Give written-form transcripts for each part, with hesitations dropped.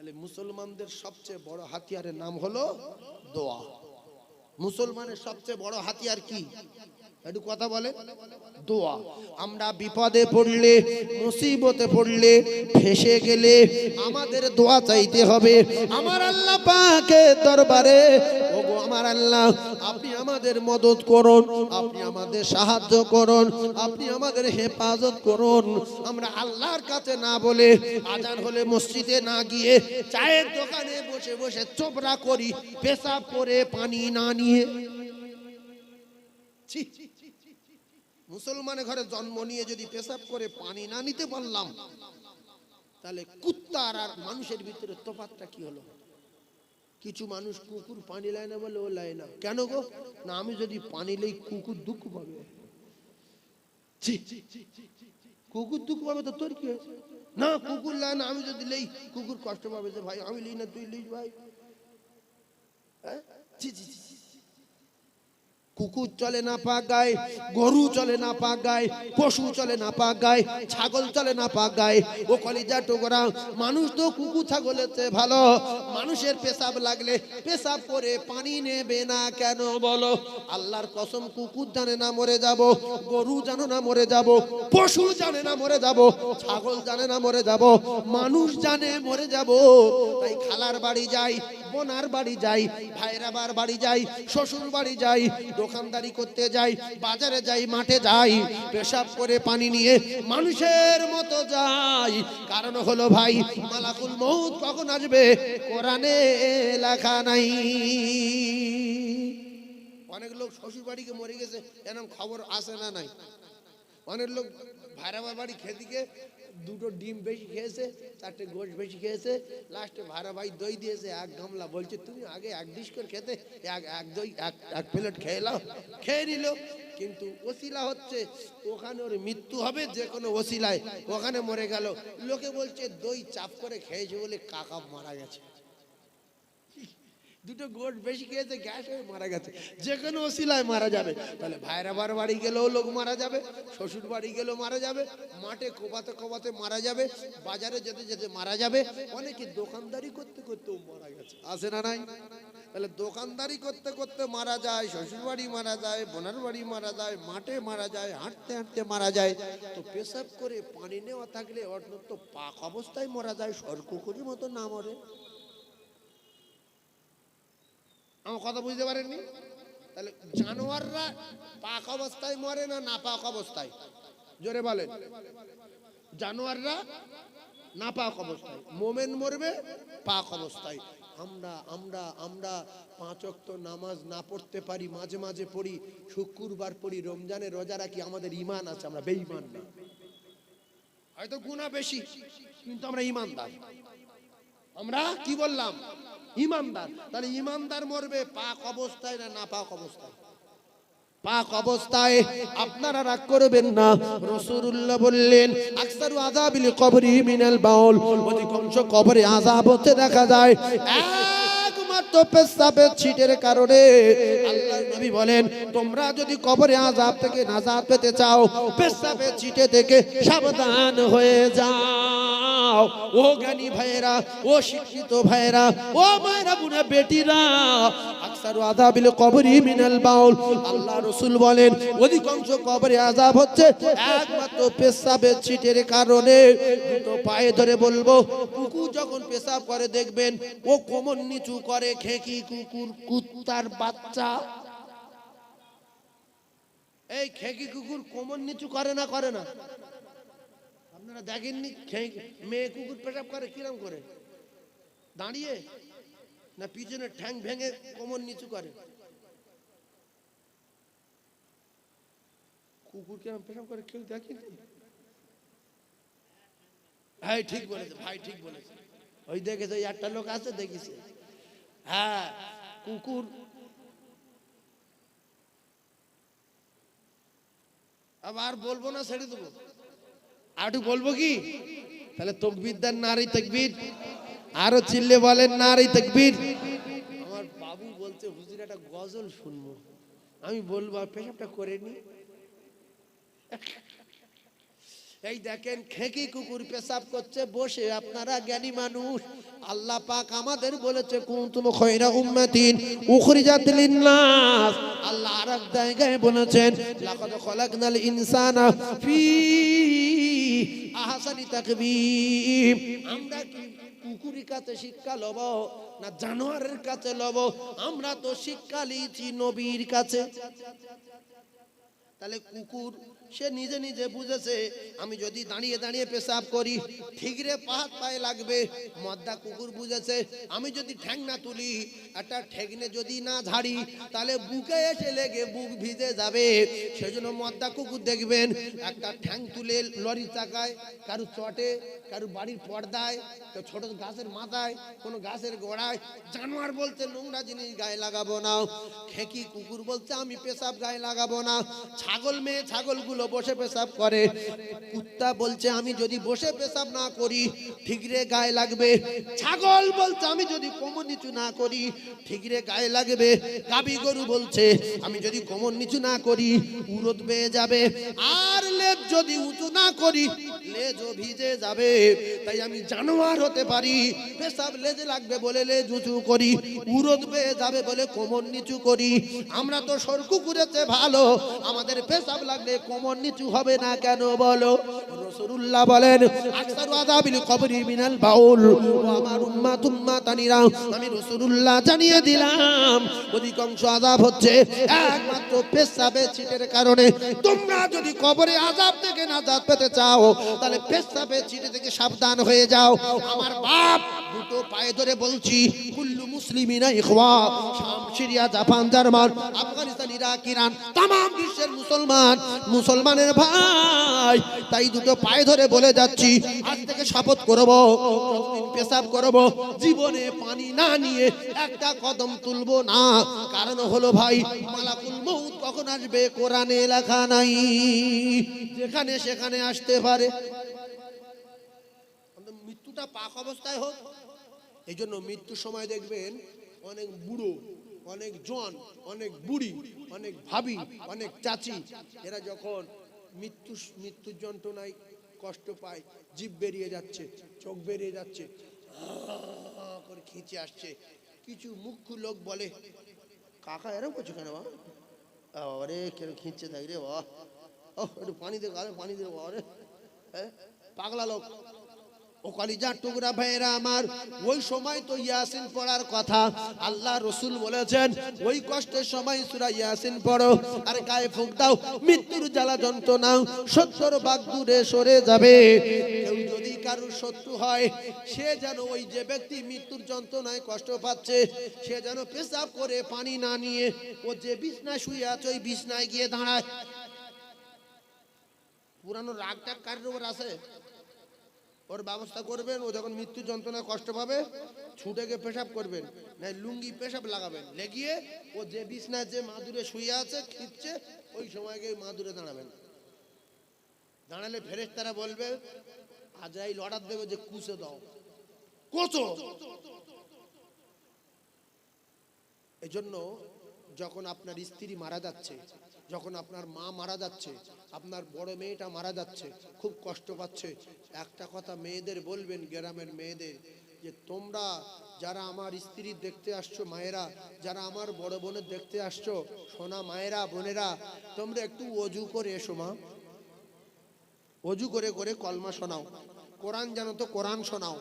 তাহলে মুসলমানদের সবচেয়ে বড় হাতিয়ারের নাম হলো দোয়া। মুসলমানের সবচেয়ে বড় হাতিয়ার কি? একটু কথা বলে। দোয়া। আমরা বিপদে পড়লে, মুসিবতে পড়লে, ফেঁসে গেলে আমাদের দোয়া চাইতে হবে আমার আল্লাহ পাকের দরবারে। ওগো আমার আল্লাহ, আপনি আমাদের মদদ করুন, আপনি আমাদের সাহায্য করুন, আপনি আমাদের হেফাজত করুন। আমরা আল্লাহর কাছে না বলে আজান হলে মসজিদে না গিয়ে চায়ের দোকানে বসে বসে চোপড়া করি, পেশাব করে পানি না নিয়ে। মুসলমানের ঘরে জন্ম নিয়ে যদি পেশাব করে পানি না নিতে পারলাম, তাহলে কুত্তার আর মানুষের ভিতরে তফাৎটা কি হলো? কিছু মানুষ কুকুর পানি লায় না বলে ও লায় না। কেন গো? না, আমি যদি পানি লই কুকুর দুঃখ পাবে। কুকুর দুঃখ পাবে তো তোর কি হয়েছে? না, কুকুর লায় না, আমি যদি লই কুকুর কষ্ট পাবে যে ভাই আমি লই না তুই লইস ভাই। কুকুর চলে না পাক গায়ে, গরু চলে না পাক গায়ে, পশু চলে না পাক গায়ে, ছাগল চলে না পাক গায়ে। ও কলিজা টুকরা, মানুষ তো কুকুর ছাগলের চেয়ে ভালো। মানুষের পেশাব লাগলে পেশাব করে পানি নেবে না কেন বলো? আল্লাহর কসম, কুকুর জানে না মরে যাব, গরু জানে না মরে যাব, পশু জানে না মরে যাব, ছাগল জানে না মরে যাব, মানুষ জানে মরে যাব। তাই খালার বাড়ি যাই, বোনার বাড়ি যাই, ভাইরাবার বাড়ি যাই, শ্বশুর বাড়ি যাই, দোকানদারি করতে যাই, বাজারে যাই, মাঠে যাই, পেশাব করে পানি নিয়ে মানুষের মতো যাই। কারণ হলো ভাই, মালাকুল মউত কখন আসবে কোরআনে লেখা নাই। অনেক লোক শ্বশুর বাড়িকে মরে গেছে এরকম খবর আসে না নাই? অনেক লোক ভাইরাবার বাড়ি খেদিকে দুটো ডিম বেশি খেয়েছে, চারটে গোশ বেশি খেয়েছে, লাস্টে ভাড়া ভাই দই দিয়েছে এক গামলা, বলছে তুমি আগে এক ডিশ করে খেতে, এক দই এক প্লেট খেয়ে নাও। খেয়ে নিল, কিন্তু ওসিলা হচ্ছে ওখানে ওর মৃত্যু হবে যে কোনো ওসিলায়, ওখানে মরে গেল। লোকে বলছে দই চাপ করে খেয়েছে বলে কাকা মারা গেছে। দুটো গোট বেশি খেয়েছে, গ্যাস হয়ে মারা গেছে, যে কোনো ওসিলায় মারা যাবে। তাহলে ভাইরাবার বাড়ি গেলেও লোক মারা যাবে, শ্বশুর বাড়ি গেলেও মারা যাবে, মাঠে কোপাতে কোপাতে মারা যাবে, বাজারে যেতে যেতে মারা যাবে, অনেকে দোকানদারি করতে করতেও মারা গেছে, আছে না নাই? তাহলে দোকানদারি করতে করতে মারা যায়, শ্বশুর বাড়ি মারা যায়, বোনার বাড়ি মারা যায়, মাঠে মারা যায়, হাঁটতে হাঁটতে মারা যায়। তো পেশাব করে পানি নেওয়া থাকলে অন্তত পাক অবস্থায় মারা যায়, সরকুকুরির মতো না মরে। আমার কথা বুঝতে পারেননি? তাহলে জানোয়াররা পাক অবস্থায় মরে না নাপাক অবস্থায়? জোরে বলেন। জানোয়াররা নাপাক অবস্থায়, মোমেন মরবে পাক অবস্থায়। আমরা আমরা আমরা 5 ওয়াক্ত নামাজ না পড়তে পারি, মাঝে মাঝে পড়ি, শুক্রবার পড়ি, রমজানে রোজা রাখি, আমাদের ঈমান আছে, আমরা বেঈমান না। হয়তো গুনাহ বেশি, কিন্তু আমরা ঈমানদার। আমরা কি বললাম? ঈমানদার। তাহলে ঈমানদার মরবে পাক অবস্থায় না নাপাক অবস্থায়? পাক অবস্থায়। আপনারা রাগ করবেন না, রাসূলুল্লাহ বললেন আকসারু আযাবিল কবরি মিনাল বাউল, অধিকাংশ কবরে আযাব হতে দেখা যায় একমাত্র পেশাবের ছিটের কারণে। আল্লাহর নবী বলেন তোমরা যদি কবরে আযাব থেকে নাজাত পেতে চাও, পেশাবের ছিটে থেকে সাবধান হয়ে যাও। ও জ্ঞানী ভাইরা, ও শিক্ষিত ভাইরা, ও মায়েরা বুনা বেটিরা, আকসারু আযাবিল কবরি মিনাল বাউল, আল্লাহ রাসূল বলেন অধিকাংশ কবরে আযাব হচ্ছে একমাত্র পেশাবের ছিটের কারণে। দুটো পায়ে ধরে বলবো, কুকুর যখন পেশাব করে দেখবেন ও কোমর নিচু করে, খেকি কুকুর, কুত্তার বাচ্চা। এই খেকি কুকুর কোমর নিচু করে না? করে না? আপনারা দেখেননি মেয়ে কুকুর পেশাব করে কিরম করে? দাঁড়িয়ে না পিছনে ঠ্যাং ভেঙে কোমর নিচু করে? কুকুর কিরম পেশাব করে কেউ দেখেনি? ভাই ঠিক বলেছে, ভাই ঠিক বলেছে। ওই দেখেছে, ওই একটা লোক আছে দেখিছে। হ্যাঁ, কুকুর আবার বলবো না, ছেড়ে দেবো। আর একটু বলবো কি? তাহলে তাকবীর দেন, নারী তাকবীর। আরো চিল্লে বলেন নারী তাকবীর। আমার বাবু বলছে হুজুর একটা গজল শুনবো। আমি বলবো পেশাবটা করে নি। এই দেখেন খেকি কুকুর পেশাব করছে বসে, আপনারা জ্ঞানী মানুষ, আল্লাহ পাক আমাদের বলেছে কুনতুম খায়রা উম্মাতিন উখরিজাত লিন-নাস। আল্লাহ আরেক জায়গায় বলেছেন লাকাদ খালাকনাল ইনসানা ফি আহসানি তাকবীম। আমরা কি কুকুরের কাছে শিক্ষা লব না জানোয়ারের কাছে লব? আমরা তো শিক্ষা লিয়েছি নবীর কাছে। তাহলে কুকুর সে নিজে নিজে বুঝেছে আমি যদি দাঁড়িয়ে দাঁড়িয়ে পেশাব করি ঠিকরে পায়ে লাগবে। মদ্দা কুকুর বুঝেছে আমি যদি ঠ্যাং না তুলি, একটা ঠেকনে যদি না ঝাড়ি, তাহলে বুকে এসে লেগে বুক ভিজে যাবে। সেজন্য মদ্দা কুকুর দেখবেন একটা ঠ্যাং তুলে লরির চাকায়, কারু চটে, কারু বাড়ির পর্দায়, ছোট গাছের মাথায়, কোনো গাছের গোড়ায়। জানোয়ার বলতে নোংরা জিনিস গায়ে লাগাবো না। খেকি কুকুর বলছে আমি পেশাব গায়ে লাগাবো না। ছাগল মেয়ে ছাগলগুলো বসে পেশাব করে, কুত্তা বলছে আমি যদি বসে পেশাব না করি ঠিকরে গায়ে লাগবে। ছাগল বলছে আমি যদি কোমর নিচু না করি ঠিকরে গায়ে লাগবে। গাবি গরু বলছে আমি যদি কোমর নিচু না করি উরদ বেয়ে যাবে। আর লেজ যদি উঁচু না করি লেজও ভিজে যাবে। তাই আমি জানোয়ার হতে পারি, পেশাব লেজে লাগবে বলে লেজ উঁচু করি, উরদ বেয়ে যাবে বলে কোমর নিচু করি। আমরা তো সর কুকুরেতে ভালো, আমাদের পেশাব লাগলে কোমর নিচু হবে না কেন বলো? রাসূলুল্লাহ বলেন আকসারু আযাবিল কবরি মিনাল বাউল ওয়া আমার উম্মাত উম্মাতানিরা। আমি রাসূলুল্লাহ জানিয়ে দিলাম অধিকাংশ আযাব হচ্ছে একমাত্র পেশাবের ছিটের কারণে। তোমরা যদি কবরে আযাব থেকে নাজাত পেতে চাও তাহলে পেশাবের ছিটে থেকে সাবধান হয়ে যাও। আমার বাপ দুটো পায়ে ধরে বলছি কুল্লু মুসলিমিনা ইখওয়া। শাম, Syria, Japan, German, Afghanistan, Iraq, Iran, তাম বিশ্বের মুসলমানের ভাই। তাই দুটো পায়ে ধরে বলে যাচ্ছি আজ থেকে শপথ করব যতদিন পেশাব করব জীবনে পানি না নিয়ে একটা কদম তুলবো না। কারণ হলো ভাই মালাকুল মউত কখন আসবে কোরআনে লেখা নাই, যেখানে সেখানে আসতে পারে। মৃত্যুটা পাক অবস্থায় হোক। এই জন্য মৃত্যুর সময় দেখবেন অনেক বুড়ো, অনেক জন, অনেক বুড়ি, অনেক ভাবি, অনেক চাচি, এরা যখন মৃত্যুর যন্ত্রণায় কষ্ট পায়, জিভ বেরিয়ে যাচ্ছে, চোখ বেরিয়ে যাচ্ছে, করে খিঁচে আসছে। কিছু মুখ্য লোক বলে কাকা এরকম করছো কেন বা? আরে কেন খিঁচছে থাক রে বা, ও একটু পানি দে, গালে পানি দে বা, রে পাগলা লোক। ও কলিজার টুকরা ভাইয়েরা আমার, ওই সময় তো ইয়াসিন পড়ার কথা। আল্লাহ রসুল বলেছেন ওই কষ্টের সময় সূরা ইয়াসিন পড়ো আর গায়ে ফুঁক দাও, মৃত্যুর জ্বালা যন্ত্রণা 70 ভাগ দূরে সরে যাবে। কেউ যদি কারোর শত্রু হয় সে যেন ওই যে ব্যক্তি মৃত্যুর যন্ত্রণায় কষ্ট পাচ্ছে সে যেন পেশাব করে পানি না নিয়ে ও যে বিছনায় শুয়ে আছে ওই বিছনায় গিয়ে দাঁড়ায়। পুরানো রাগটা কার উপর আছে? ওর ব্যবস্থা করবেন। ও যখন মৃত্যু যন্ত্রণায় কষ্ট পাবে ছুটে গিয়ে পেশাব করবেন, না লুঙ্গি পেশাব লাগাবেন, লেগিয়ে ও যে বিছনায় যে মাদুরে শুয়ে আছে খিঁচছে ওই সময় গিয়ে মাদুরে দাঁড়াবেন। দাঁড়ালে ফেরেশতারা বলবে আজরাইল অর্ডার দেবে যে কুচে দাও, কোচো। এই জন্য যখন আপনার স্ত্রী মারা যাচ্ছে, যখন আপনার মা মারা যাচ্ছে, আপনার বড় মেয়েটা মারা যাচ্ছে, খুব কষ্ট পাচ্ছে, একটা কথা মেয়েদের বলবেন, গ্রামের মেয়েদের, যে তোমরা যারা আমার স্ত্রী দেখতে আসছো, মায়েরা যারা আমার বড় বোনের দেখতে আসছো, সোনা মায়েরা বোনেরা, তোমরা একটু অজু করে এসো মা। অজু করে করে কলমা শোনাও, কোরআন জানো তো কোরআন শোনাও।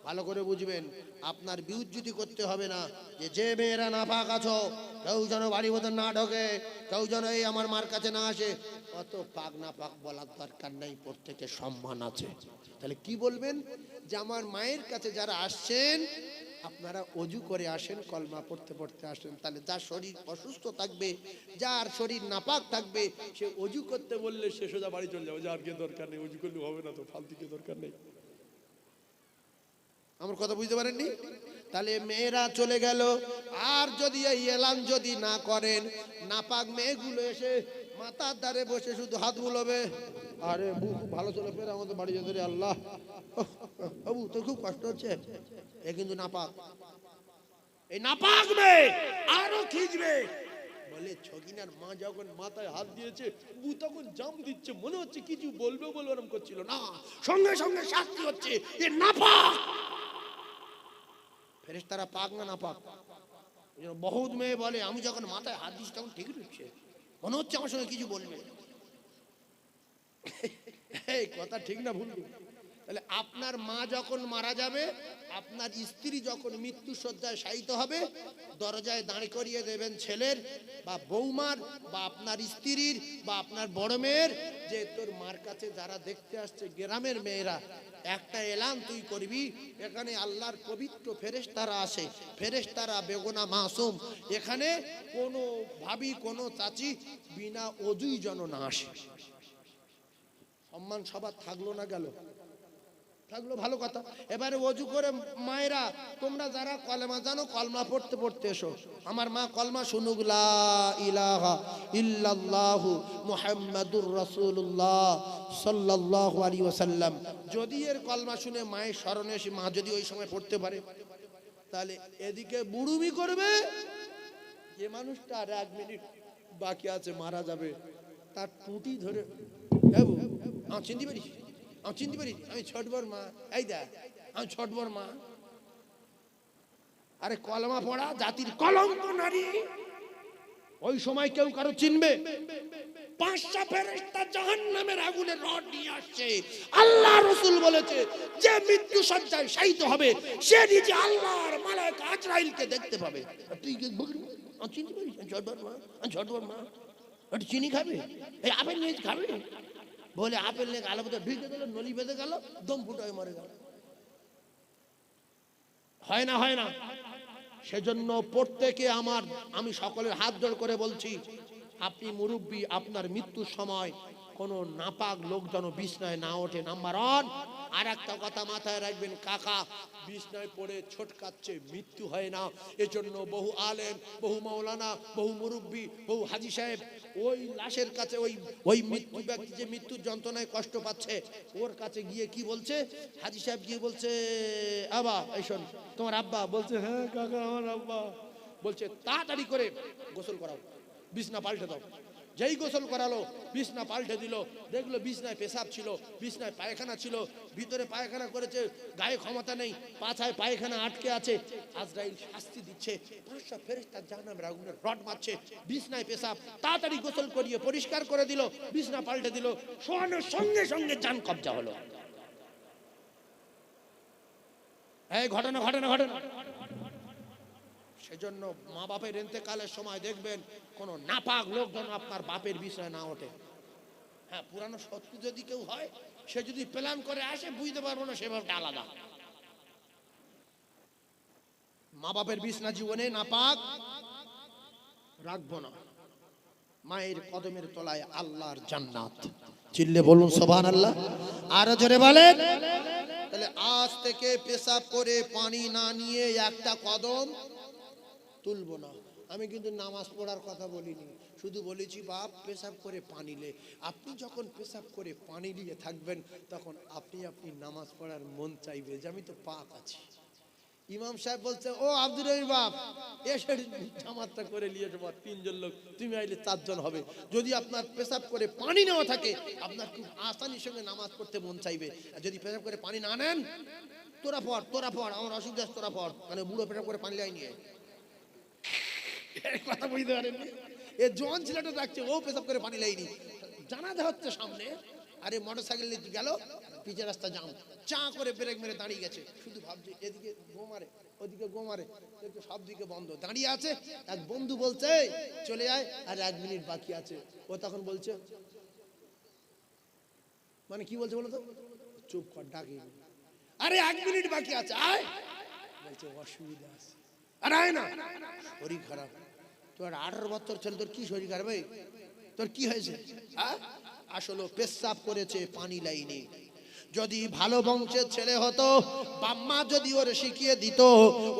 ভালো করে বুঝবেন, আপনার বিউজ্জুতি করতে হবে না যে মেয়েরা নাপাক আছো কেউ যেন বাড়ি মতো না ঢোকে, কেউ যেন এই আমার মার কাছে না আসে। অত পাক না পাক বলার দরকার নেই, প্রত্যেকের সম্মান আছে। তাহলে কি বলবেন যে আমার মায়ের কাছে যারা আসছেন আপনারা অজু করে আসেন, কলমা পড়তে পড়তে আসেন। তাহলে যার শরীর অসুস্থ থাকবে, যার শরীর নাপাক থাকবে, সে অজু করতে বললে সে সোজা বাড়ি চলে যাবে, যার কে দরকার নেই, অজু করলে হবে না, তো ফালতু কে দরকার নেই। আমার কথা বুঝতে পারেননি? তাহলে মেয়েরা চলে গেল। আর যদি এই এলান যদি না করেন, নাপাক মেয়েগুলো এসে মাথার ধারে বসে শুধু হাত বুলোবে, আরে খুব ভালো চলে ফের আমাদের বাড়ি যেতে রে আল্লাহ, বাবু তোর খুব কষ্ট হচ্ছে, এ কিন্তু নাপাক। এই নাপাক মেয়ে আরো খিঁচবে, বলে ছগিনার মা যখন মাথায় হাত দিয়েছে বু তখন জাম দিচ্ছে, মনে হচ্ছে কিছু বলবে বলবে এরকম করছিল না, সঙ্গে সঙ্গে শাস্তি হচ্ছে, এ নাপাক। ফেরেশতারা পাক না নাপাক? বহুত মেয়ে বলে আমি যখন মাথায় হাত দিচ্ছি তখন ঠিক ঢুকছে, মনে হচ্ছে আমার সঙ্গে কিছু বলবে। এই কথা ঠিক না ভুল? তাহলে আপনার মা যখন মারা যাবে, আপনার স্ত্রী যখন মৃত্যু শয্যায় শায়িত হবে, দরজায় দাঁড় করিয়ে দেবেন ছেলের বা বৌমার বা আপনার স্ত্রীর বা আপনার বড় মেয়ের, যে তোর মার কাছে যারা দেখতে আসছে গ্রামের মেয়েরা, একটা এলান তুই করবি, এখানে আল্লাহর পবিত্র ফেরেশতারা আসে, ফেরেশতারা বেগুনা মাসুম, এখানে কোনো ভাবি কোনো চাচি বিনা অজুই যেন না আসে। সম্মান সবার থাকলো না গেল? থাকলো, ভালো কথা। এবারে অজু করে মায়েরা তোমরা যারা কলেমা জানো কলমা পড়তে পড়তে এসো। আমার মা কলমা শুনুক, লা ইলাহা ইল্লাল্লাহু মুহাম্মাদুর রাসূলুল্লাহ সাল্লাল্লাহু আলাইহি ওয়াসাল্লাম। যদি এর কলমা শুনে মায়ের স্মরণে এসে মা যদি ওই সময় পড়তে পারে, তাহলে এদিকে বুড়ুমি করবে, যে মানুষটা আর 1 মিনিট বাকি আছে মারা যাবে, তার টুটি ধরে আমার চিনতে পারিস, আমি চিনতে পারি, আমি ছোটবর মা, এই দেখ আমি ছোটবর মা। আরে কলমা পড়া জাতির কলঙ্ক নারী, ওই সময় কেউ কারো চিনবে? 5টা ফেরেশতা জাহান্নামের আগুনের রড নিয়ে আসছে। আল্লাহ রাসূল বলেছে যে মৃত্যু শয্যায় শায়িত হবে সে নিজে আল্লাহর মালায়েকা আজরাইলকে দেখতে পাবে। তুই কি বলবি আমি চিনতে পারি, আমি ছোটবর মা, আমি ছোটবর মা। একটু চিনি খাবে, এই আপেল নিয়ে খাবে, বলে আপেল নিয়ে গালে বোধ ঢুকে গেল, নলি বেঁধে গেল, দম ফুটায় মরে গেল। হয় না, হয় না? সেজন্য প্রত্যেকে আমি সকলের হাত জোড় করে বলছি, আপনি মুরব্বী, আপনার মৃত্যুর সময় কোনো নাপাক লোক যেন বিছনায় না ওঠে, নাম্বার 1। আর একটা কথা মাথায় রাখবেন কাকা, বিছনায় পড়ে ছোটকাচ্ছে মৃত্যু হয় না। এজন্য বহু আলেম, বহু মাওলানা, বহু মুরব্বী, বহু হাজী সাহেব ওই লাশের কাছে, ওই মৃত্যু ব্যক্তি যে মৃত্যুর যন্ত্রণায় কষ্ট পাচ্ছে, ওর কাছে গিয়ে কি বলছে, হাজী সাহেব গিয়ে বলছে, আবা এই শোন তোমার আব্বা, বলছে হ্যাঁ কাকা আমার আব্বা, বলছে তাড়াতাড়ি করে গোসল করাও, বিছনা পাল্টে দাও। যেই গোসল করালো, বিছনা পাল্টে দিল, দেখলো বিছনায় পেশাব ছিল, বিছনায় পায়খানা ছিল, ভিতরে পায়খানা করেছে, গায়ে ক্ষমতা নেই, পাছায় পায়খানা আটকে আছে। আজরাইল শাস্তি দিচ্ছে, 5টা ফেরেশতা জাহান্নামের আগুনের রড মারছে, বিছনায় পেশাব, তাড়াতাড়ি গোসল করিয়ে পরিষ্কার করে দিল, বিছনা পাল্টে দিল, শোয়ানোর সঙ্গে সঙ্গে জান কবজা হলো। এই ঘটনা ঘটনা ঘটনা। সেজন্য মা বাপের ইন্তেকালের সময় দেখবেন কোন নাপাক লোক যেন আপনার বাপের বিষয় না ওঠে। হ্যাঁ, পুরানো শত্রু যদি কেউ হয়, সে যদি প্ল্যান করে আসে বুঝতে পারবো না, সেভাবে আলাদা। মা বাপের বিছনা জীবনে নাপাক রাখবো না। মায়ের কদমের তলায় আল্লাহর জান্নাত। চিল্লে বলুন সুবহানাল্লাহ। আর জোরে বলেন। তাহলে আজ থেকে পেশাব করে পানি না নিয়ে একটা কদম তুলবো না। আমি কিন্তু নামাজ পড়ার কথা বলিনি, শুধু বলেছি বাপ পেশাব করে পানি লে। আপনি যখন পেশাব করে পানি নিয়ে থাকবেন তখন আপনি নামাজ পড়ার মন চাইবে যে আমি তো পাক আছি। ইমাম সাহেব বলছে, ও আব্দুর রহিম বাপ, এসে জামাতটা করে নিয়ে যাবো, 3 জন লোক, তুমি আইলে 4 জন হবে। যদি আপনার পেশাব করে পানি নেওয়া থাকে, আপনার খুব আসানির সঙ্গে নামাজ পড়তে মন চাইবে। আর যদি পেশাব করে পানি না নেন, তোরা পড়, আমার অসুবিধা, তোরা পড়, মানে বুড়ো পেশাব করে পানি লাই নিয়ে কথা বুঝতে পারেননি। এ জোয়ান ছেলেটা ডাকছে, ও পেশাব করে পানি লাইনি, জানাজা হচ্ছে সামনে, আরে মোটরসাইকেল গেল, পিছের রাস্তা জাম, চা করে ব্রেক মেরে দাঁড়িয়ে গেছে, শুধু ভাবছে এদিকে গো মারে, ওদিকে গো মারে, সব দিকে বন্ধ, দাঁড়িয়ে আছে। এক বন্ধু বলছে চলে যায়, আর 1 মিনিট বাকি আছে। ও তখন বলছে, মানে কি বলছে বলো তো, চুপ কর, ডাকি, আরে 1 মিনিট বাকি আছে, আয়। বলছে অসুবিধা আছে, আর আয় না, শরীর খারাপ। তোর 18 বছর ছেলে, তোর কি শরীর খারাপ, তোর কি হয়েছে? আসলে পেশাব করেছে পানি লাইনি। যদি ভালো বংশের ছেলে হতো, বাম্মা যদি ওর শিখিয়ে দিত,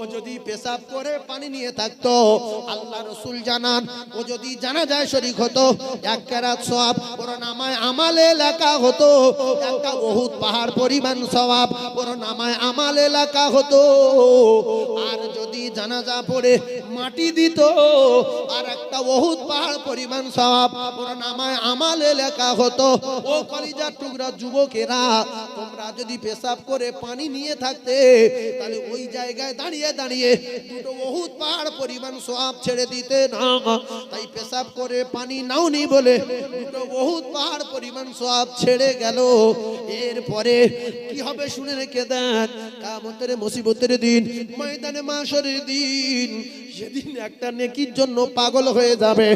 ও যদি পেশাব করে পানি নিয়ে থাকতো, আল্লাহ রাসূল জানান, ও যদি জানাজায় শরীক হতো, 1 কেরাত সওয়াব ওর নামায় আমালে লেখা হতো, একটা উহুদ পাহাড় পরিমাণ সওয়াব ওর নামায় আমালে লেখা হতো। আর যদি জানাজা পড়ে মাটি দিত আর একটা উহুদ পাহাড় পরিমাণ সওয়াব ওর নামায় আমলে লেখা হতো। ও কলিজার টুকরা যুবকেরা, তোমরা যদি পেশাব করে পানি নিয়ে থাকতে তাহলে ওই জায়গায় দাঁড়িয়ে দাঁড়িয়ে দুটো উহুদ পাহাড় পরিমাণ সওয়াব ছেড়ে দিতে না। তাই পেশাব করে পানি নাওনি বলে দুটো উহুদ পাহাড় পরিমাণ সওয়াব ছেড়ে গেল। এরপরে কি হবে শুনে রেখে দেন, কিয়ামতের মুসিবতের দিন, ময়দানে মাশরের দিন, সেদিন একটা নেকির জন্য পাগল হয়ে যাবে,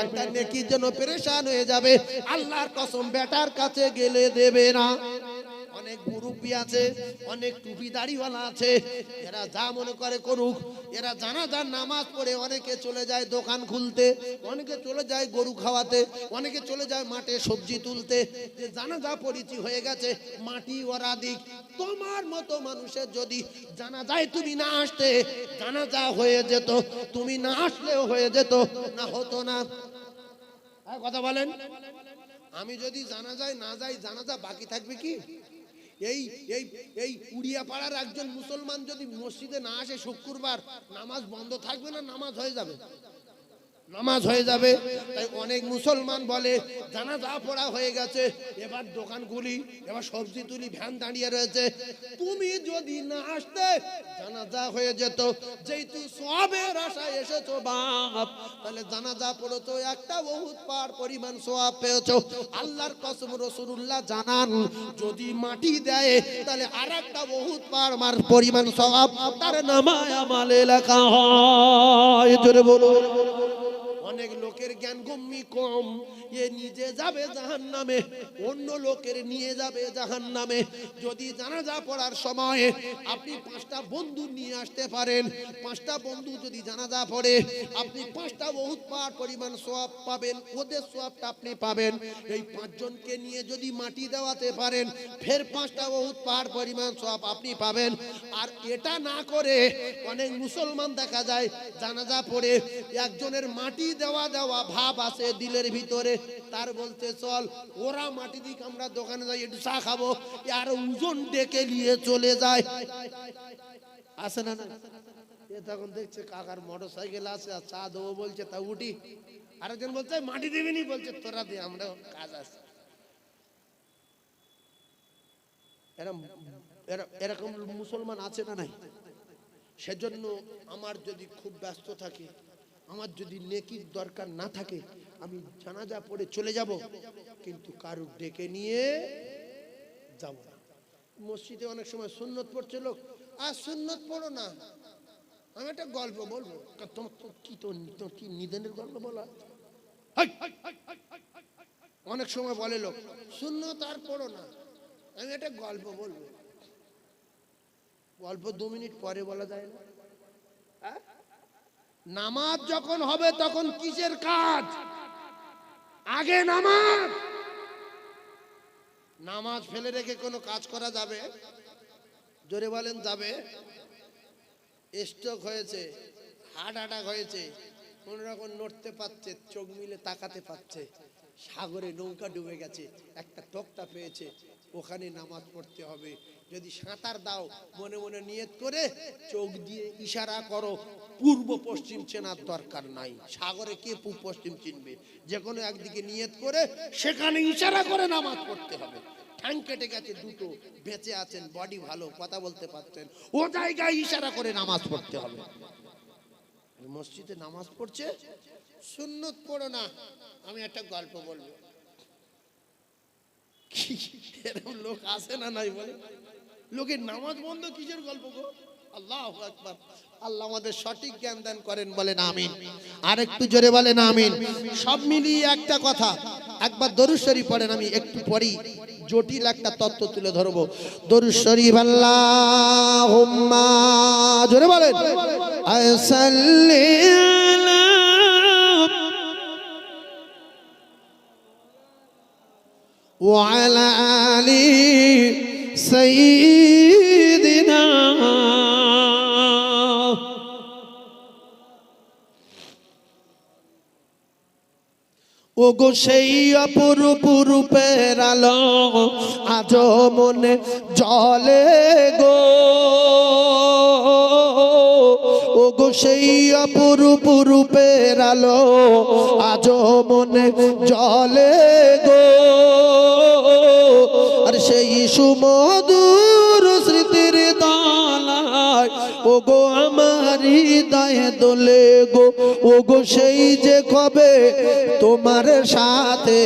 একটা নেকির জন্য পেরেশান হয়ে যাবে। আল্লাহর কসম বেটার কাছে গেলে দেবে না। অনেক মুরব্বী আছে, অনেক টুপি দাড়িওয়ালা আছে, এরা যা মনে করে করুক। এরা জানাজার নামাজ পড়ে অনেকে চলে যায় দোকান খুলতে, অনেকে চলে যায় গরু খাওয়াতে, অনেকে চলে যায় মাঠে সবজি তুলতে। যে জানাজা পরিচি হয়ে গেছে, মাটি ওরা দিক। তোমার মতো মানুষের যদি জানাজায় তুমি না আসতে, জানাজা হয়ে যেত, তুমি না আসলেও হয়ে যেত, না হতো না। কথা বলেন, আমি যদি জানাজায় না যাই, জানাজা বাকি থাকবে কি? এই এই এই উড়িয়া পাড়ার একজন মুসলমান যদি মসজিদে না আসে শুক্রবার, নামাজ বন্ধ থাকবে না নামাজ হয়ে যাবে? নামাজ হয়ে যাবে। তাই অনেক মুসলমান বলে জানাজা পড়া হয়ে গেছে, এবার দোকান খুলি, এবার সবজি তুলি, ভ্যান দাঁড়িয়ে রয়েছে। তুমি যদি না আসতে জানাজা হয়ে যেত। যেহেতু সওয়াবের আশায় এসেছো বাপ, তাহলে জানাজা পড়েছো, একটা উহুদ পাহাড় পরিমাণ সওয়াব পেয়েছো। আল্লাহর কসম রাসূলুল্লাহ জানান, যদি মাটি দেয় তাহলে আরেকটা উহুদ পাহাড় পরিমাণ সওয়াব তার নামায় আমলে লেখা হয়। জোরে বলো। অনেক লোকের জ্ঞান গম্যি কম, এ নিজে যাবে জাহান্নামে, অন্য লোকের নিয়ে যাবে জাহান্নামে। যদি জানাজা পড়ার সময় আপনি 5টা বন্ধু নিয়ে আসতে পারেন, 5টা বন্ধু যদি জানাজা পড়ে, আপনি 5টা উহুদ পাহাড় পরিমাণ সওয়াব পাবেন, ওদের সওয়াবটা আপনি পাবেন। এই 5 জনকে নিয়ে যদি মাটি দেওয়াতে পারেন, ফের 5টা উহুদ পাহাড় পরিমাণ সওয়াব আপনি পাবেন। আর এটা না করে অনেক মুসলমান দেখা যায় জানাজা পড়ে একজনের মাটি দেওয়া দেওয়া ভাব আছে দিলের ভিতরে, তার বলতে চল ওরা মাটি দিক, আমরা দোকানে যাই একটু চা খাবো, আর ওজন ডেকে নিয়ে চলে যায়। আছে না? না, এ তখন দেখছে কাকার মোটর সাইকেল আছে, আর চা দেবো বলছে, তা উঠি। আরেকজন বলছে মাটি দিবিনি, বলছে তোরা দে, আমরা কাজ আছে। এরকম মুসলমান আছে না নাই? সেজন্য আমার যদি খুব ব্যস্ত থাকে, আমার যদি নেকির দরকার না থাকে, আমি জানাজা পড়ে চলে যাব, কিন্তু কারু ডেকে নিয়ে যাব না। মসজিদে অনেক সময় সুন্নত পড়ছে লোক, আর সুন্নত পড়ো না, আমি একটা গল্প বলবো। তোর কি নিধনের গল্প বলা? অনেক সময় বলে লোক সুন্নত আর পড়ো না, আমি একটা গল্প বলবো। গল্প 2 মিনিট পরে বলা যায় না? নামাজ যখন হবে তখন কিসের কাজ? আগে নামাজ। নামাজ ফেলে রেখে কোনো কাজ করা যাবে? জোরে বলেন যাবে? স্ট্রোক হয়েছে, হার্ট অ্যাটাক হয়েছে, কোন রকম নড়তে পারছে, চোখ মিলে তাকাতে পারছে, সাগরে নৌকা ডুবে গেছে, একটা তক্তা পেয়েছে, ওখানে নামাজ পড়তে হবে। যদি সাঁতার দাও, মনে মনে নিয়ত করে চোখ দিয়ে ইশারা করো, পূর্ব পশ্চিম চেনার দরকার নাই। সাগরে কে পূর্ব পশ্চিম চিনবে? যে কোনো একদিকে নিয়ত করে সেখানে ইশারা করে নামাজ পড়তে হবে। ঠ্যাং কেটে গেছে দুটো, বেঁচে আছেন, বডি ভালো, কথা বলতে পারছেন, ও জায়গায় ইশারা করে নামাজ পড়তে হবে। মসজিদে নামাজ পড়ছে, সুন্নত পড়ো না, আমি একটা গল্প বলবো। এরকম লোক আছে না নাই বলে? লোকের নামাজ বন্ধ, কিসের গল্প গো? আল্লাহু আকবার। আল্লাহ আমাদের সঠিক জ্ঞান দান করেন, বলেন আমিন। আর একটু জোরে বলেন আমিন। সব মিলিয়ে একটা কথা, একবার দরুদ শরীফ পড়েন, আমি একটু পড়ি, জটিল একটা তত্ত্ব তুলে ধরবো। দরুদ শরীফ। আল্লাহুম্মা, জোরে বলেন, আসাল্লি আলা ওয়া আলা আলি সাইয়্যিদিনা। ওগো সেই অপরূপ রূপের আলো আজ মনে জ্বলে গো, গো সেই অপরূপ রূপের আলো আজও মনে জ্বলে গো, আর সেই সুমধুর স্মৃতির দোলায় ও গো আমার হৃদয়ে দোলে গো। ও গো সেই যে কবে তোমার সাথে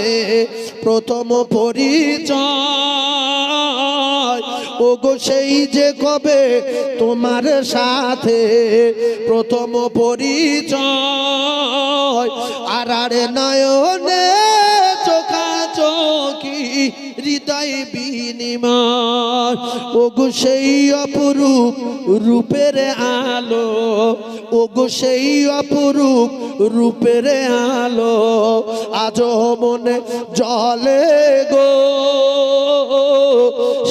প্রথম পরিচয়, ও গো সেই যে কবে তোমার সাথে প্রথম পরিচয়, আর আরে নয়নে চোখাচোখি হৃদয় বিনিময়, ও গো সেই অপরূপ রূপের আলো, ও গো সেই অপরূপ রূপের আলো আজও মনে জ্বলে গো,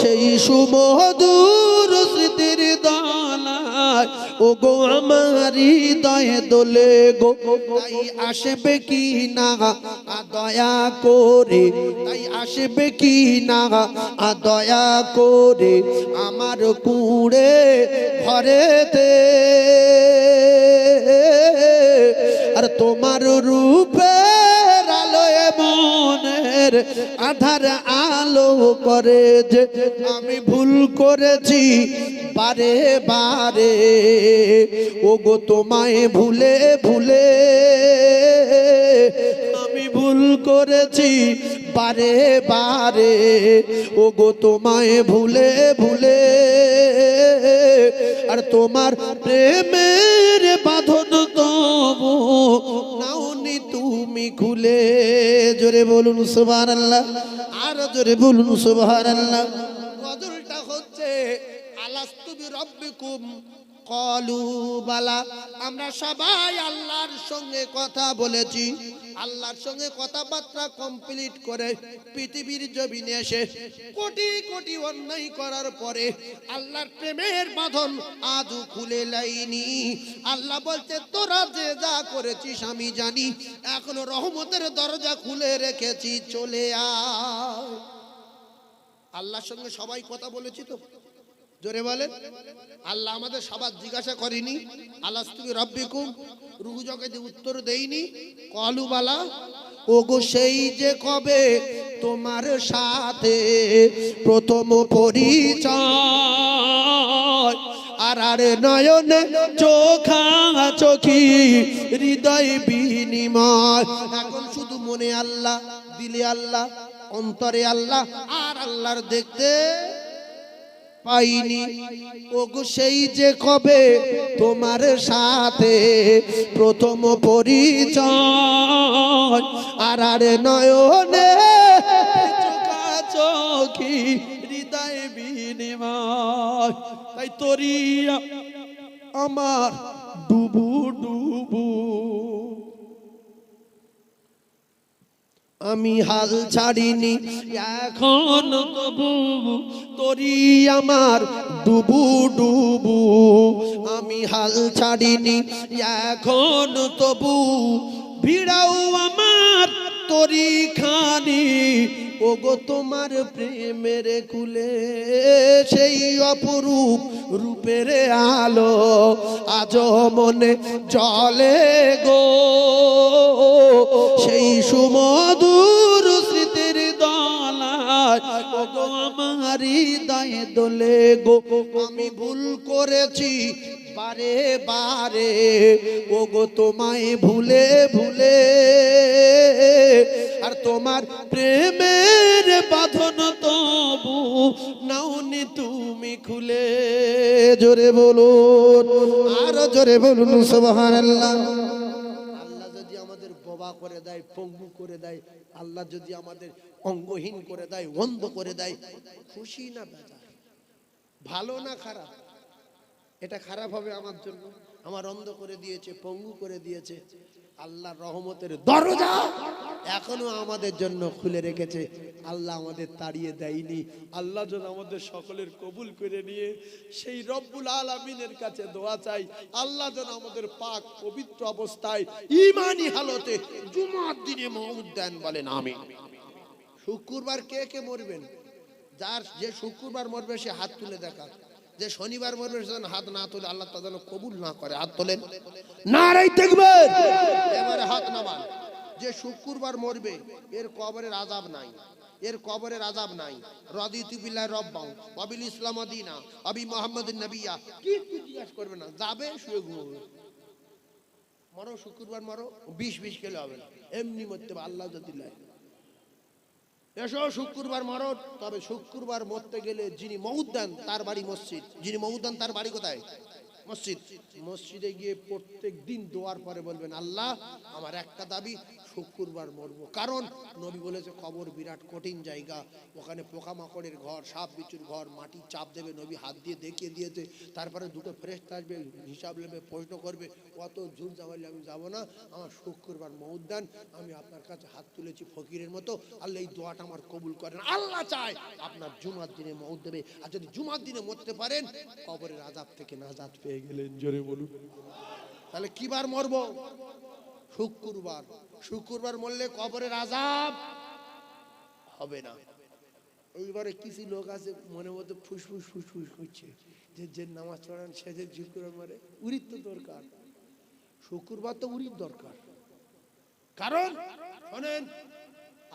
সেই সুমধুর স্মৃতির দোলায় ও গো আমার হৃদয়ে দোলে গো। তাই আসবে কি না দয়া করে, তাই আসবে কি না দয়া করে আমার কুঁড়ে ঘরেতে, আর তোমার রূপের আলোয় মনের আধার আলো করে যে আমি ভুল করেছি বারে বারে, ও গো তোমায় ভুলে ভুলে আমি ভুল করেছি বারে বারে, ও গো তোমায় ভুলে ভুলে, আর তোমার প্রেমের বাঁধন তবু নাওনি তুমি খুলে। জোরে বলুন সুবহানাল্লাহ, আর জোরে বলুন সুবহানাল্লাহ। গজলটা হচ্ছে আলাস্তু বিরাব্বিকুম ক্বালু বালা। আমরা সবাই আল্লাহর সঙ্গে কথা বলেছি, আল্লাহর সঙ্গে কথাবার্তা কমপ্লিট করে পৃথিবীর জমিনে এসে কোটি কোটি অন্যায় করার পরে আল্লাহর প্রেমের বাঁধন আজও খুলে লাইনি। আল্লাহ বলছে তোরা যে যা করেছিস আমি জানি, এখনো রহমতের দরজা খুলে রেখেছি, চলে আয়। আল্লাহর সঙ্গে সবাই কথা বলেছি তো, জোরে বলেন। আল্লাহ আমাদের সবার জিজ্ঞাসা করেনি আলাস্তু বিরাব্বিকুম, রূহ জগতে উত্তর দেইনি ক্বালু বালা। ও গো সেই যে কবে তোমার সাথে প্রথম পরিচয়, আর আরে নয়নে চোখাচোখি হৃদয় বিনিময়। এখন শুধু মনে আল্লাহ, দিলে আল্লাহ, অন্তরে আল্লাহ, আর আল্লাহর দেখতে পাইনি। ও গো সেই যে কবে তোমার সাথে প্রথম পরিচয়, আর আরে নয়নে চোখাচোখি হৃদয় বিনিময়। তাই তোরি আমার ডুবু ডুবু, আমি হাল ছাড়িনি এখন তবু, তোরি আমার ডুবু ডুবু, আমি হাল ছাড়িনি এখন তবু, ভিড়াও আমার তোরি খানি, ও গো তোমার প্রেমের কুলে সেই অপরূপ রূপের আলো আজও মনে জ্বলে গো, সেই সুমধুর স্মৃতির দোলায় ও গো আমার হৃদয়ে দোলে গো। আমি ভুল করেছি বারে বারে, ও গো তোমায় ভুলে ভুলে, আর তোমার প্রেমের বাঁধন তবু নাওনি তুমি খুলে। জোরে বলুন, আর জোরে বলুন সুবহানাল্লাহ। আল্লাহ যদি আমাদের বোবা করে দেয়, পঙ্গু করে দেয়, আল্লাহ যদি আমাদের অঙ্গহীন করে দেয়, অন্ধ করে দেয়, খুশি না বেজার, ভালো না খারাপ? এটা খারাপ হবে আমার জন্য? আমার অন্ধ করে দিয়েছে, পঙ্গু করে দিয়েছে, আল্লাহর রহমতের দরজা এখনো আমাদের জন্য খুলে রেখেছে। আল্লাহ আমাদের তাড়িয়ে দেয়নি। আল্লাহ যেন আমাদের সকলের কবুল করে নিয়ে সেই রব্বুল আলামিনের কাছে দোয়া চাই, আল্লাহ যেন আমাদের পাক পবিত্র অবস্থায় ঈমানি হালতে জুমার দিনে মওত দেন, বলেন আমিন। শুক্রবার কে কে মরবেন? যার যে শুক্রবার মরবে সে হাত তুলে দেখা, যে শনিবার মরবে সেদিন হাত না তোলে, আল্লাহ তা যেন কবুল না করে। হাত তোলেন, নারাই তাকবীর। এবারে হাত নামান। যে শুক্রবার মরবে এর কবরের আযাব নাই, এর কবরের আযাব নাই। রাদিতু বিল্লাহি রাব্বান ওয়া বিল ইসলাম দীনা আবি মুহাম্মাদিন নবিয়্যা, কি জিজ্ঞাসা করবে না, যাবে শুয়ে ঘুমাবে। মরো শুক্রবার মরো, 20 খেলে হবে না, এমনি মরতে হবে আল্লাহ যদি লাই। এসো শুক্রবার মরো, তবে শুক্রবার মরতে গেলে যিনি মউত দেন তার বাড়ি মসজিদ, যিনি মউত দেন তার বাড়ি কোথায়? মসজিদ। মসজিদে গিয়ে প্রত্যেক দিন দোয়ার পরে বলবেন, আল্লাহ আমার একটা দাবি, শুক্রবার মরবো। কারণ নবী বলেছে কবর বিরাট কঠিন জায়গা, ওখানে পোকামাকড়ের ঘর, সাপ বিচ্ছুর ঘর, মাটি চাপ দেবে। নবী হাত দিয়ে দেখিয়ে দিয়েছে। তারপরে দুটো ফেরেশতা আসবে, হিসাব নেবে, প্রশ্ন করবে। কত ঝুল জামাইলে আমি যাবো না, আমার শুক্রবার মউত দেন, আমি আপনার কাছে হাত তুলেছি ফকিরের মতো, আল্লাহ এই দোয়াটা আমার কবুল করেন। আল্লাহ চায় আপনার জুমার দিনে মউত দেবে, আর যদি জুমার দিনে মরতে পারেন কবরের আযাব থেকে নাজাত পেয়ে গেলেন। জোরে বলুন। তাহলে কি বার মরবো? শুক্রবার। শুক্রবার মরলে কবরের আযাব হবে না। এইবারে কিছু লোক আছে মনে মধ্যে ফুসফুস ফুসফুস করছে, যে নামাজ পড়ান সে যে শুক্রবার মরে। উরির তো দরকার, শুক্রবার তো উরির দরকার। কারণ শোনেন,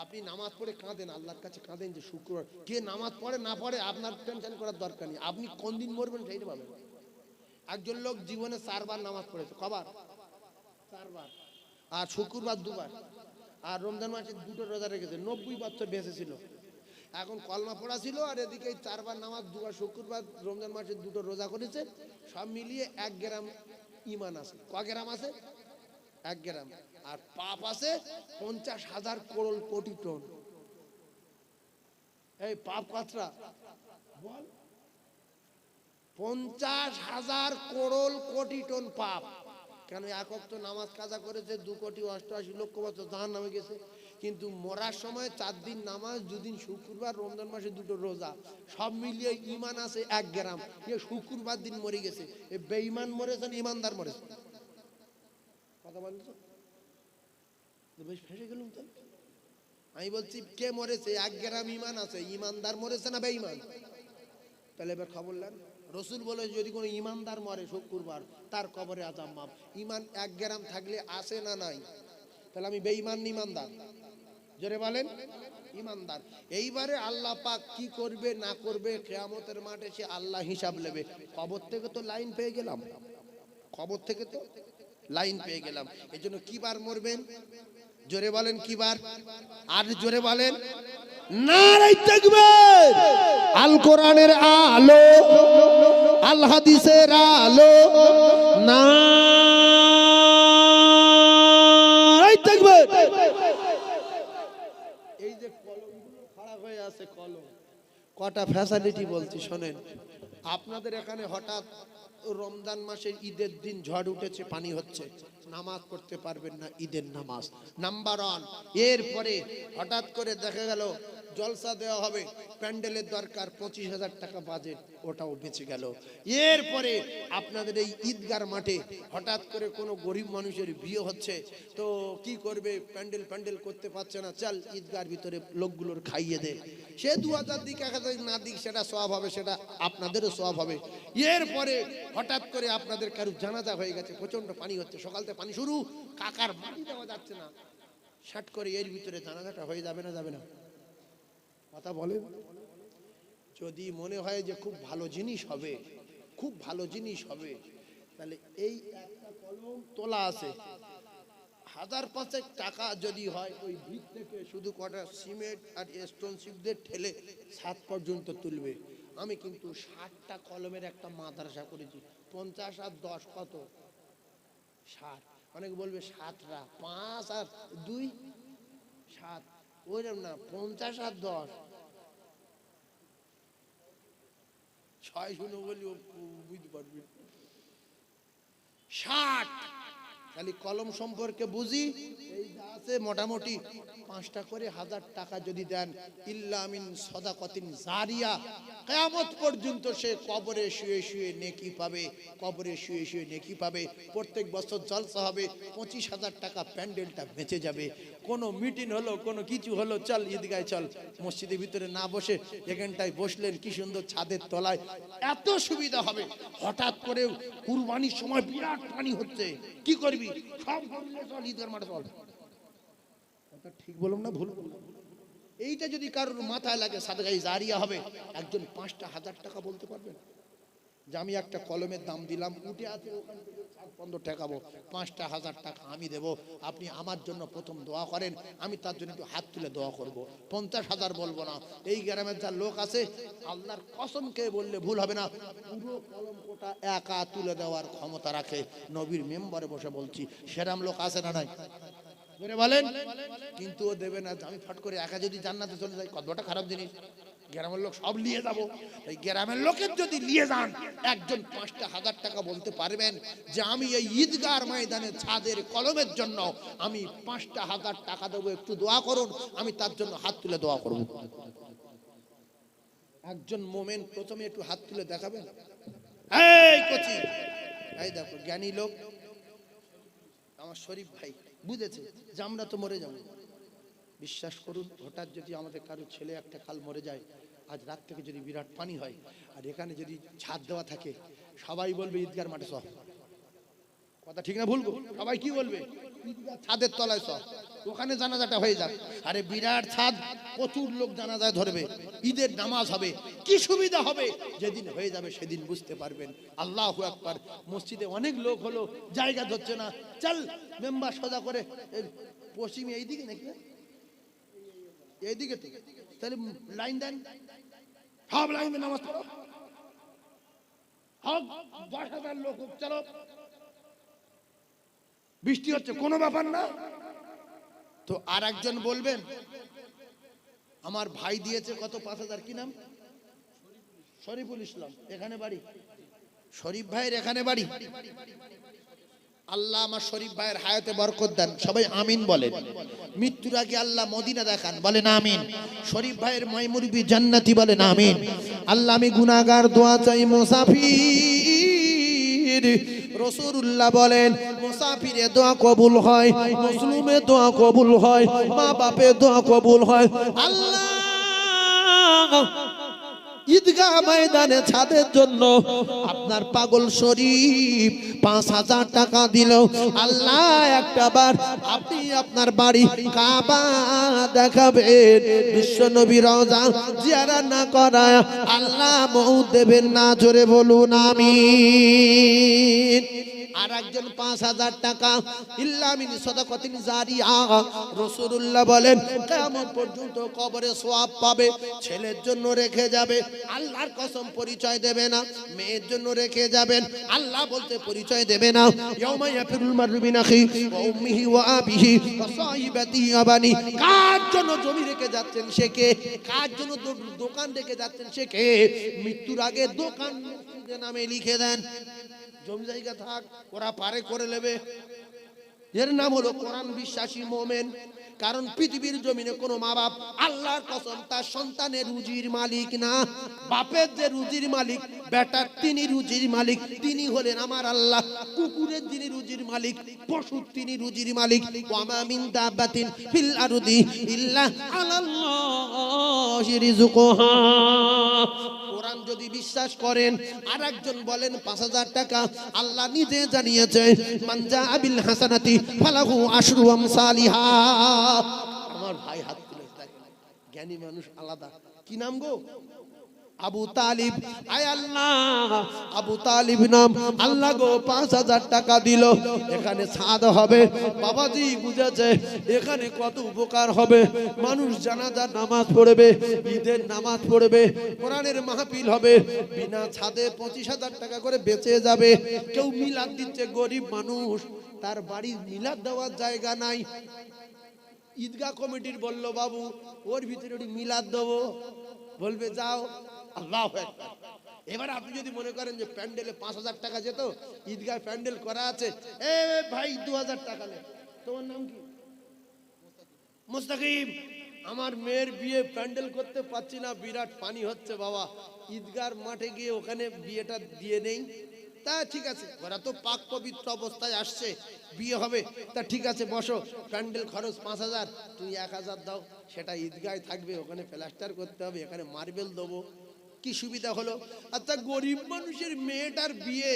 আপনি নামাজ পড়ে কাঁদেন, আল্লাহর কাছে কাঁদেন যে শুক্রবার। কে নামাজ পড়ে না পড়ে আপনার টেনশন করার দরকার নেই, আপনি কোন দিন মরবেন সেইটা পাবেন। একজন লোক জীবনে 4 বার নামাজ পড়েছে। কবার? 4 বার। আর শুক্রবার 2 বার, আর রমজান মাসে 2টো রোজা রেখেছে। 90 বছর বেঁচে ছিল। এখন কলমা পড়া ছিল, আর এদিকে 4 বার নামাজ, 2 বার শুক্রবার, রমজান মাসে 2টো রোজা করেছে। সব মিলিয়ে 1 গ্রাম ঈমান আছে। কয় গ্রাম আছে? 1 গ্রাম। আর পাপ আছে 50,000 করোড় কোটি টন। এই পাপ কতটা বল? 50,000 করোড় কোটি টন পাপ। কেন? এক ওয়াক্ত নামাজ কাজা করেছে, 2,88,00,000 বছর জাহান্নামে গেছে। কিন্তু মরার সময় 4 দিন নামাজ, 2 দিন শুক্রবার, রমজান মাসে 2টো রোজা, সব মিলিয়ে ঈমান আছে 1 গ্রাম। এ শুক্রবার দিন মরে গেছে। এ বেঈমান মরেছে না ঈমানদার মরেছে? কথা বলছো বেশ ফেসে গেলুম তো। আমি বলছি কে মরেছে? 1 গ্রাম ঈমান আছে। ঈমানদার মরেছে না বেঈমান? তাহলে এবার খবর নেন। রসুল বলে যদি কোনো ঈমানদার মরে শুক্রবার, তার কবরে আযাব মাফ। ঈমান 1 গ্রাম থাকলে আসে না নাই? তাহলে আমি বেঈমান না ঈমানদার? জোরে বলেন। ঈমানদার। এইবারে আল্লাহ পাক কি করবে না করবে কিয়ামতের মাঠে সে আল্লাহ হিসাব নেবে। কবর থেকে তো লাইন পেয়ে গেলাম, কবর থেকে তো লাইন পেয়ে গেলাম। এজন্য কি বার মরবেন? জোরে বলেন কি বার? আর জোরে বলেন, নারে তাকবীর। আল কোরআনের আলো, আল হাদিসের আলো, নারে তাকবীর। এই যে কলমগুলো খারাপ হয়ে আছে, কলম কটা ফ্যাসিলিটি বলছি শোনেন। আপনাদের এখানে হঠাৎ রমজান মাসের ঈদের দিন ঝড় উঠেছে, পানি হচ্ছে, নামাজ পড়তে পারবেন না ঈদের নামাজ, নাম্বার 1। এরপরে হঠাৎ করে দেখা গেল জলসা দেওয়া হবে, প্যান্ডেলের দরকার 25,000 টাকা বাজেট, ওটাও বেঁচে গেল। এরপরে আপনাদের এই ঈদগার মাঠে হঠাৎ করে কোনো গরিব মানুষের বিয়ে হচ্ছে, তো কি করবে? প্যান্ডেল করতে পারছে না, চল ঈদগার ভিতরে লোকগুলোর খাইয়ে দে। সে 2000 দিক 1000 না দিক, সেটা সওয়াব হবে, সেটা আপনাদেরও সওয়াব হবে। এরপরে হঠাৎ করে আপনাদের কারো জানাজা হয়ে গেছে, প্রচন্ড পানি হচ্ছে, সকাল থেকে পানি শুরু, কাকার মাটি দেওয়া যাচ্ছে না, শাট করে এর ভিতরে জানাজাটা হয়ে যাবে না যাবে না? কথা বলেন। যদি মনে হয় যে খুব ভালো জিনিস হবে, খুব ভালো জিনিস হবে, তাহলে এই একটা কলম তোলা আছে, 1005 টাকা যদি হয়, ওই ভিত থেকে শুধু কটা সিমেন্ট আর স্টোন শিপ দিয়ে ঠেলে 7 পর্যন্ত তুলবে। আমি কিন্তু 60টা কলমের একটা মাদ্রাসা করেছি। 50 আর 10 কত? 60। অনেকে বলবে 7টা, 5 আর 2 7, ওইরকম না, 50 আর 10 6 শুনে বলি বুঝতে পারবি। 60 খালি কলম সম্পর্কে বুঝি, এই যা আছে মোটামুটি 5টা করে 1000 টাকা যদি দেন, ইল্লা মিন সাদাকাতিন জারিয়া, কিয়ামত পর্যন্ত সে কবরে শুয়ে শুয়ে নেকি পাবে, কবরে শুয়ে শুয়ে নেকি পাবে। প্রত্যেক বছর জলসা হবে, 25,000 টাকা প্যান্ডেলটা বেঁচে যাবে। কোনো মিটিং হলো, কোনো কিছু হলো, চল ঈদগায় চল, মসজিদের ভিতরে না বসে এখানটায় বসলেন, কি সুন্দর ছাদের তলায়, এত সুবিধা হবে। হঠাৎ করে কুরবানির সময় বিরাট পানি হচ্ছে, কি করবি? সব বললে চল ঈদগার মাঠে চল। কথা ঠিক বললাম না ভুল বললাম? এইটা যদি কারোর মাথায় লাগে, সাদগাই জারিয়া হবে। একজন 5টা 1000 টাকা বলতে পারবেন যে আমি একটা কলমের দাম দিলাম, উঠে আছে ওখান থেকে ছাদ বন্ধ ঠেকাবো, 5টা 1000 টাকা আমি দেব, আপনি আমার জন্য প্রথম দোয়া করেন, আমি তার জন্য একটু হাত তুলে দোয়া করব। 50,000 বলবো না। এই গ্রামের যা লোক আছে, আল্লাহর কসমকে বললে ভুল হবে না, পুরো কলমটা একা তুলে দেওয়ার ক্ষমতা রাখে। নবীর মেম্বারে বসে বলছি, সেরাম লোক আছে না নাই? বলেন। কিন্তু ও দেবে না। আমি ফট করে একা যদি জান্নাতে চলে যাই, কতটা খারাপ জিনিস। গ্রামের লোক সব নিয়ে যাবো, এই গ্রামের লোকের যদি নিয়ে যান, একজন 5টা 1000 টাকা বলতে পারবেন যে আমি এই ঈদগার ময়দানে ছাদের কলমের জন্য আমি 5টা 1000 টাকা দেবো, একটু দোয়া করুন, আমি তার জন্য হাত তুলে দোয়া করব। একজন মোমেন প্রথমে একটু হাত তুলে দেখাবেন। এই কচি, এই দেখো জ্ঞানী লোক আমার শরীফ ভাই বুঝেছে যে আমরা তো মরে যাবো। বিশ্বাস করুন, হঠাৎ যদি আমাদের কারো ছেলে একটা কাল মরে যায়, আজ রাত থেকে যদি বিরাট পানি হয়, আর এখানে যদি ছাদ দেওয়া থাকে, সবাই বলবে ঈদগার মাঠে সব। কথা ঠিক না ভুল? সবাই কি বলবে? ছাদের তলায় সব, ওখানে জানাজাটা হয়ে যাক। আরে বিরাট ছাদ, প্রচুর লোক জানাজায় ধরবে, ঈদের নামাজ হবে, কি সুবিধা হবে। যেদিন হয়ে যাবে সেদিন বুঝতে পারবেন। আল্লাহু আকবার। মসজিদে অনেক লোক হলো, জায়গা ধরছে না, চল মেম্বার সোজা করে পশ্চিমে এইদিকে নাকি এইদিকে, তো তাহলে লাইন দেন, সব লাইনে নামাজ পড়ো, হোক 10,000 লোক হোক, চলো। বৃষ্টি হচ্ছে, কোনো ব্যাপার না। তো আর একজন বলবেন আমার ভাই দিয়েছে কত, 5,000, কি নাম? শরীফুল ইসলাম, এখানে বাড়ি। শরীফ ভাইয়ের এখানে বাড়ি। আল্লাহ আমার শরীফ ভাইয়ের হায়াতে বরকত দেন, সবাই আমিন বলেন। মৃত্যুর আগে আল্লাহ মদিনা দেখান, বলেন আমিন। শরীফ ভাইয়ের মাইমুরবি জান্নাতি, বলেন আমিন। আল্লাহ আমি গুনাহগার, দোয়া চাই মুসাফির। রাসূলুল্লাহ বলেন মুসাফিরে দোয়া কবুল হয়, মুসলিমে দোয়া কবুল হয়, মা বাপে দোয়া কবুল হয়। আল্লাহ ঈদগাহ ময়দানে ছাদের জন্য আপনার পাগল শরীফ 5,000 টাকা দিল। আল্লাহ একটা বার আপনি আপনার বাড়ি কাবা দেখাবেন, বিশ্ব নবী রওজা জিয়ারত না করায় আল্লাহ মউত দেবেন না। জোরে বলুন আমিন। আর একজন 5,000 টাকা, ইল্লা মিন সাদাকাতিন জারিয়া। রাসূলুল্লাহ বলেন কিয়ামত পর্যন্ত কবরে সওয়াব পাবে। ছেলের জন্য রেখে যাবে, আল্লাহর কসম পরিচয় দেবে না। মেয়ের জন্য রেখে যাবেন, আল্লাহ বলতে পরিচয় দেবে না। ইয়াউমা ইয়াফিরুল মারউ মিন আখি ওয়া উম্মিহি ওয়া আবিহি ওয়া সাহিবাতিহি ওয়া বানি। কার জন্য জমি রেখে যাচ্ছেন সে কে? কার জন্য দোকান রেখে যাচ্ছেন সে কে? মৃত্যুর আগে দোকান মসজিদের নামে লিখে দেন। জমি জায়গা থাক, ওরা পারে করে নেবে। এর নাম হলো কোরআন বিশ্বাসী মোমেন। কারণ পৃথিবীর জমিনে কোনো মা বাপ আল্লাহর কসম তার সন্তানের রুজির মালিক না। বাপের যে রুজির মালিক, বেটার তিনি রুজির মালিক, তিনি হলেন আমার আল্লাহ। কুকুরের যিনি রুজির মালিক, পশুর তিনি রুজির মালিক। ওয়া মা মিন দাব্বাতিন ফিল আরদি ইল্লা আলাল্লাহি রিজকুহা। কোরআন যদি বিশ্বাস করেন। আর একজন বলেন 5,000 টাকা, আল্লাহ নিজে জানিয়েছে মান জাআ বিল হাসানাতি ফালাহু আশরু আমসালিহা। আমার ভাই হাত তুলে দেখেন, জ্ঞানী মানুষ আলাদা। কি নাম গো? আবু তালিব। আয় আল্লাহ, আবু তালিব নাম। আল্লাহ গো 5,000 টাকা দিল, এখানে ছাদ হবে। বাবাজি বুঝেছে এখানে কত উপকার হবে। মানুষ জানাজার নামাজ পড়বে, ঈদের নামাজ পড়বে, কোরআনের মাহফিল হবে। বিনা ছাদে 25,000 টাকা করে বেঁচে যাবে। কেউ মিলাদ দিচ্ছে, গরিব মানুষ, তার বাড়ির মিলাদ দেওয়ার জায়গা নাই। ঈদগাহ কমিটির বলল বাবু ওর ভিতরে মিলাদ দেবো, বলবে যাও। আল্লাহু আকবার। এবার আপনি যদি মনে করেন যে প্যান্ডেলে 5,000 টাকা যেত, ঈদগাহ প্যান্ডেল করা আছে, এ ভাই 2,000 টাকা নে। তোমার নাম কি? মুস্তাকিম। আমার মেয়ের বিয়ে প্যান্ডেল করতে পারছি না, বিরাট পানি হচ্ছে বাবা, ঈদগার মাঠে গিয়ে ওখানে বিয়েটা দিয়ে নেই। তা ঠিক আছে, ওরা তো পাক পবিত্র অবস্থায় আসছে, বিয়ে হবে, তা ঠিক আছে বসো, প্যান্ডেল খরচ 5,000, তুই 1,000 দাও, সেটা ঈদগায় থাকবে, ওখানে প্লাস্টার করতে হবে, এখানে মার্বেল দেবো, কি সুবিধা হলো? আচ্ছা, গরিব মানুষের মেয়েটার বিয়ে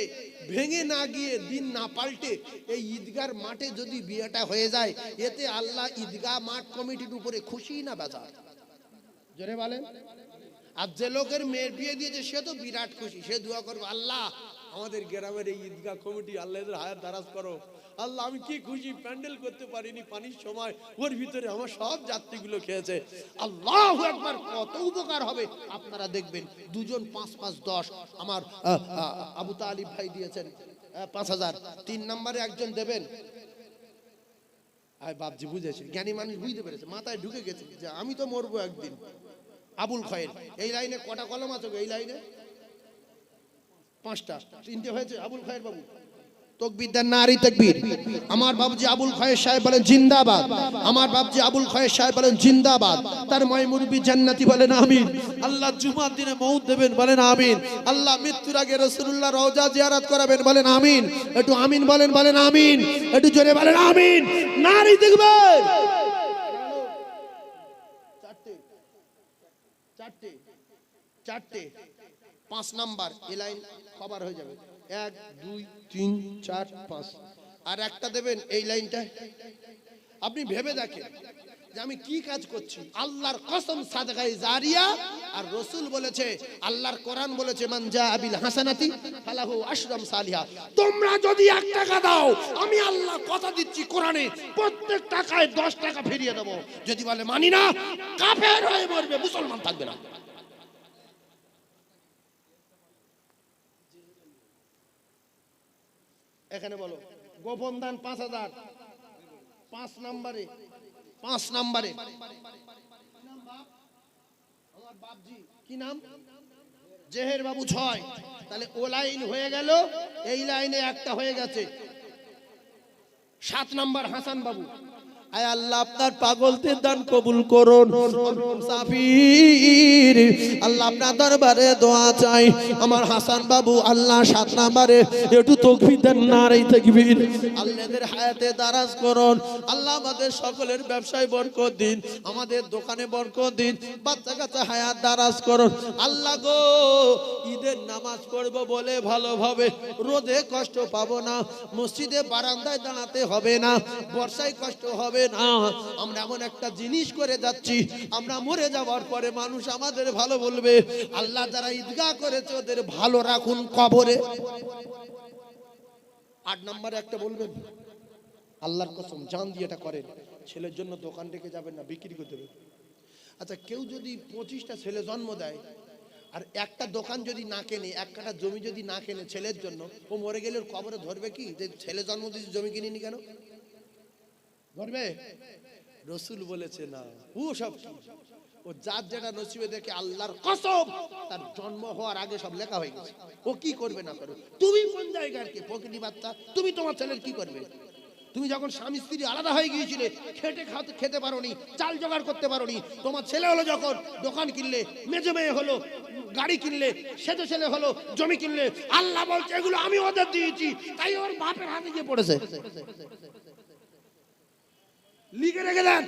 ভেঙে না গিয়ে, দিন না পাল্টে এই ঈদগার মাঠে যদি বিয়েটা হয়ে যায়, এতে আল্লাহ ঈদগাহ মাঠ কমিটির উপরে খুশি না বেজার? জোরে বলেন। আর যে লোকের মেয়ের বিয়ে দিয়েছে সে তো বিরাট খুশি, সে দোয়া করবে, আল্লাহ আমাদের গ্রামের এই ঈদগাহ কমিটি আল্লাহ এদের হায়াত দারাজ করো, আল্লাহ আমি কি খুশি, প্যান্ডেল করতে পারিনি, পানির সময় ওর ভিতরে আমার সব যাত্রীগুলো খেয়েছে, আল্লাহু আকবার, কত উপকার হবে আপনারা দেখবেন। দুজন 5, 5, 10, আমার আবু তালিব ভাই দিয়েছেন 5,000, 3 নম্বরে একজন দেবেন, আয় বাপজি বুঝেছে, জ্ঞানী মানুষ বুঝতে পেরেছে, মাথায় ঢুকে গেছে যে আমি তো মরবো একদিন। আবুল খয়ের, এই লাইনে কটা কলম আছে? এই লাইনে 5টা, 3টে হয়েছে। আবুল খয়ের বাবু তকবীর দেন, নারী তাকবীর। আমার বাবজি আবুল খয়ের সাহেব বলেন জিন্দাবাদ, আমার বাবজি আবুল খয়ের সাহেব বলেন জিন্দাবাদ, তার মাই মুরবি জান্নাতি বলেন আমিন। আল্লাহ জুমার দিনে মউত দেবেন বলেন আমিন। আল্লাহ মৃত্যুর আগে রাসূলুল্লাহ রওজা জিয়ারত করাবেন বলেন আমিন। একটু আমিন বলেন, বলেন আমিন, একটু জোরে বলেন আমিন, নারী তাকবীর। চারটে 5 নাম্বার এই লাইন কভার হয়ে যাবে, 1, 2, 3, 4, 5, আর একটা দেবেন এই লাইনটা। আপনি ভেবে দেখেন যে আমি কি কাজ করছি, আল্লাহর কসম সাদকায়ে জারিয়া। আর রাসূল বলেছে, আল্লাহর কোরআন বলেছে, মান জা বিল হাসানাতি ফালাহু আশরাম সালিহা। তোমরা যদি 1 টাকা দাও, আমি আল্লাহ কথা দিচ্ছি কোরআনে প্রত্যেক টাকায় 10 টাকা ফিরিয়ে দেব। যদি বলে মানি না, কাফের হয়ে মরবে, মুসলমান থাকবে না। এখানে বলো গোপন দান 5,000, 5 নম্বরে, 5 নম্বরে আমার বাপজি কি নাম? জেহের বাবু 6, তাহলে ও লাইন হয়ে গেল, এই লাইনে একটা হয়ে গেছে। 7 নম্বর হাসান বাবু। আয় আল্লাহ আপনার পাগলদের দান কবুল করুন। মুসাফির, আল্লাহ আপনার দরবারে দোয়া চাই, আমার হাসান বাবু আল্লাহ 7 নম্বরে একটু তাকবীর দেন, নারে তাকবীর। আল্লাহদের হায়াতে দারাজ করুন, আল্লাহ আমাদের সকলের ব্যবসায় বরকত দিন, আমাদের দোকানে বরকত দিন, বাচ্চা কাচ্চা হায়াত দারাজ করুন। আল্লাহ গো, ঈদের নামাজ পড়বো বলে ভালোভাবে রোদে কষ্ট পাবো না, মসজিদে বারান্দায় দাঁড়াতে হবে না, বর্ষায় কষ্ট হবে না। আমরা এমন একটা জিনিস করে যাচ্ছি, আমরা মরে যাওয়ার পরে মানুষ আমাদের ভালো বলবে। আল্লাহ যারা ঈদগাহ করেছে ওদের ভালো রাখুন কবরে। 8 নম্বরে একটা বলবেন, আল্লাহর কসম জান দিয়ে এটা করেন, ছেলের জন্য দোকান রেখে যাবেন না, বিক্রি করতে দেবেন। আচ্ছা, কেউ যদি 25টা ছেলে জন্ম দেয় আর একটা দোকান যদি না কেনে, 1 কাঠা জমি যদি না কেনে ছেলের জন্য, ও মরে গেলে ওর কবরে ধরবে কি যে ছেলে জন্ম দিয়েছে জমি কিনিনি কেন? ধরবে? রাসূল বলেছে না, ও সব ও যার যেটা নসিবে দেখে, আল্লাহর কসম তার জন্ম হওয়ার আগে সব লেখা হয়ে গেছে, ও কি করবে না করবে। তুমি কোন জায়গার কে পকেটি বাচ্চা? তুমি তোমার ছেলের কি করবে? তুমি যখন স্বামী স্ত্রী আলাদা হয়ে গিয়েছিলে, খেতে পারোনি, চাল জোগাড় করতে পারোনি, তোমার ছেলে হলো যখন, দোকান কিনলে, মেজে মেয়ে হলো, গাড়ি কিনলে, সেজে ছেলে হলো, জমি কিনলে, আল্লাহ বলছে এগুলো আমি ওদের দিয়েছি, তাই ওর বাপের হাতে গিয়ে পড়েছে। লিখে রেখে দেন,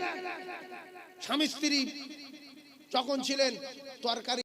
স্বামী স্ত্রী যখন ছিলেন তরকারি